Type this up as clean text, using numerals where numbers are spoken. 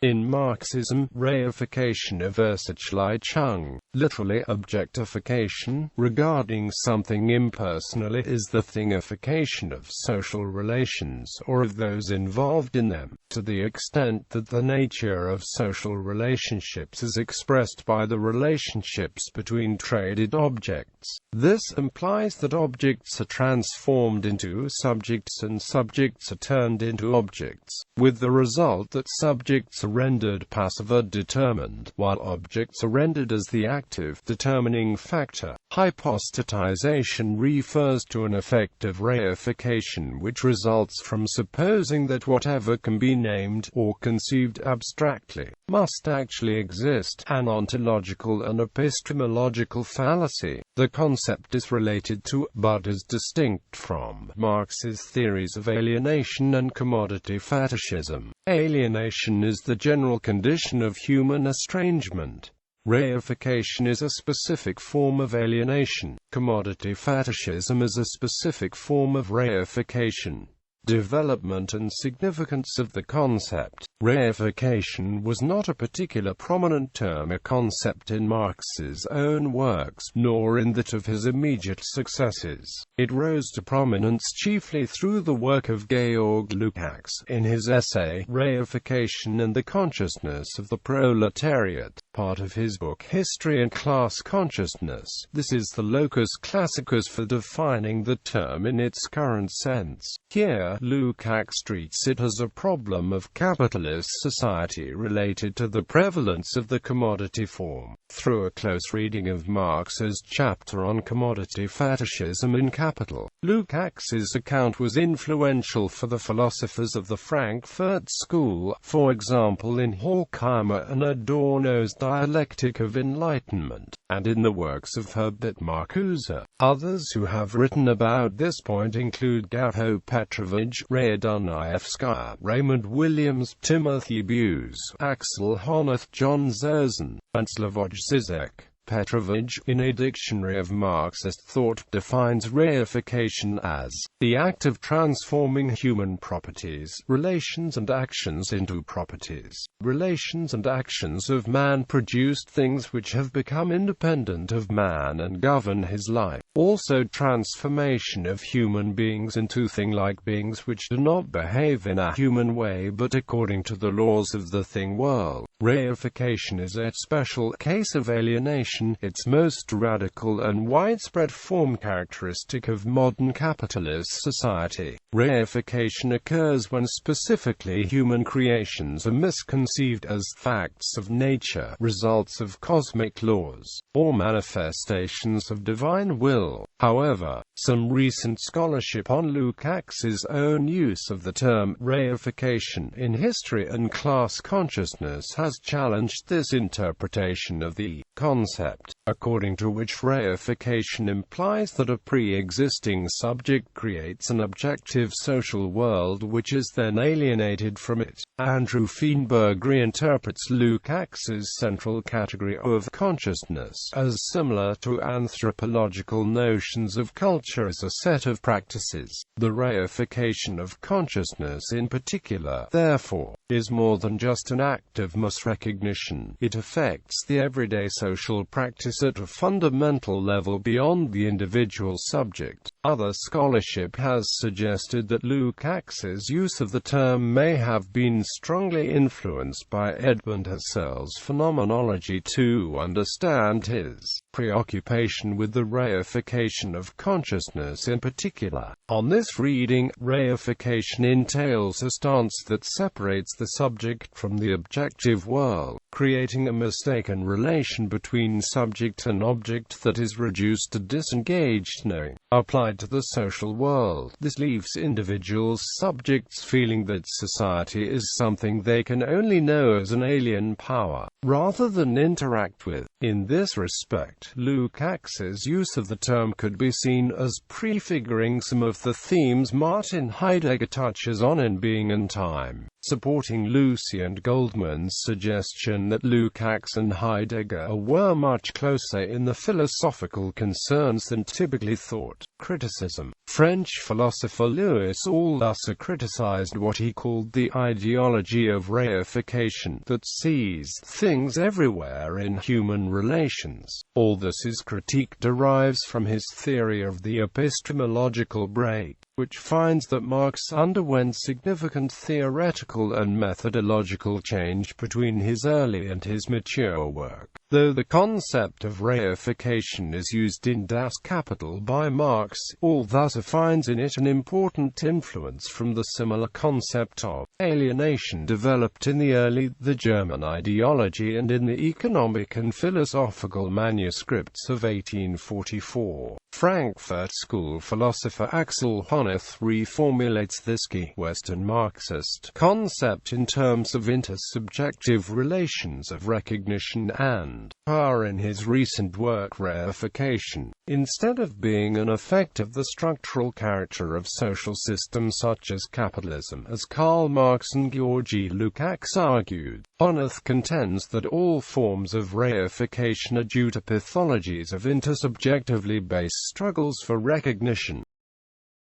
In Marxism, reification of Versachlichung, literally objectification, regarding something impersonally, is the thingification of social relations, or of those involved in them, to the extent that the nature of social relationships is expressed by the relationships between traded objects. This implies that objects are transformed into subjects and subjects are turned into objects, with the result that subjects are rendered passive or determined, while objects are rendered as the active, determining factor. Hypostatization refers to an effect of reification which results from supposing that whatever can be named, or conceived abstractly, must actually exist, an ontological and epistemological fallacy. The concept is related to, but is distinct from, Marx's theories of alienation and commodity fetishism. Alienation is the general condition of human estrangement. Reification is a specific form of alienation. Commodity fetishism is a specific form of reification. Development and significance of the concept. Reification was not a particular prominent term or concept in Marx's own works, nor in that of his immediate successors. It rose to prominence chiefly through the work of Georg Lukács in his essay, Reification and the Consciousness of the Proletariat, part of his book History and Class Consciousness. This is the locus classicus for defining the term in its current sense. Here, Lukács treats it as a problem of capitalist society related to the prevalence of the commodity form. Through a close reading of Marx's chapter on commodity fetishism in Capital, Lukács's account was influential for the philosophers of the Frankfurt School, for example in Horkheimer and Adorno's Dialectic of Enlightenment, and in the works of Herbert Marcuse. Others who have written about this point include Gavo Petrovich, Rea Dunayevskaya, Raymond Williams, Timothy Buse, Axel Hannes, John Zerzan, and Slavoj Zizek. Petrovich, in a dictionary of Marxist thought, defines reification as the act of transforming human properties, relations and actions into properties. Relations and actions of man produced things which have become independent of man and govern his life. Also transformation of human beings into thing-like beings which do not behave in a human way but according to the laws of the thing world. Reification is a special case of alienation, its most radical and widespread form characteristic of modern capitalist society. Reification occurs when specifically human creations are misconceived as facts of nature, results of cosmic laws, or manifestations of divine will. However, some recent scholarship on Lukács's own use of the term reification in history and class consciousness has challenged this interpretation of the concept, according to which reification implies that a pre-existing subject creates an objective social world which is then alienated from it. Andrew Feinberg reinterprets Lukács's central category of consciousness as similar to anthropological notions of culture as a set of practices. The reification of consciousness in particular, therefore, is more than just an act of misrecognition. It affects the everyday social practice at a fundamental level beyond the individual subject. Other scholarship has suggested that Lukács's use of the term may have been strongly influenced by Edmund Husserl's phenomenology to understand his preoccupation with the reification of consciousness in particular. On this reading, reification entails a stance that separates the subject from the objective world, creating a mistaken relation between subject and object that is reduced to disengaged knowing, applied to the social world. This leaves individuals subjects feeling that society is something they can only know as an alien power, rather than interact with. In this respect, Lukács's use of the term could be seen as prefiguring some of the themes Martin Heidegger touches on in Being and Time, supporting Lucy and Goldman's suggestion that Lukács and Heidegger were much closer in the philosophical concerns than typically thought. Critics criticism. French philosopher Louis Althusser criticized what he called the ideology of reification, that sees things everywhere in human relations. Althusser's critique derives from his theory of the epistemological break, which finds that Marx underwent significant theoretical and methodological change between his early and his mature work. Though the concept of reification is used in Das Kapital by Marx, Althusser finds in it an important influence from the similar concept of alienation developed in the German ideology and in the economic and philosophical manuscripts of 1844. Frankfurt School philosopher Axel Hannes reformulates this key Western Marxist concept in terms of intersubjective relations of recognition and power in his recent work Reification. Instead of being an effect of the structural character of social systems such as capitalism, as Karl Marx and Georgy Lukács argued, Hannes contends that all forms of reification are due to pathologies of intersubjectively based struggles for recognition.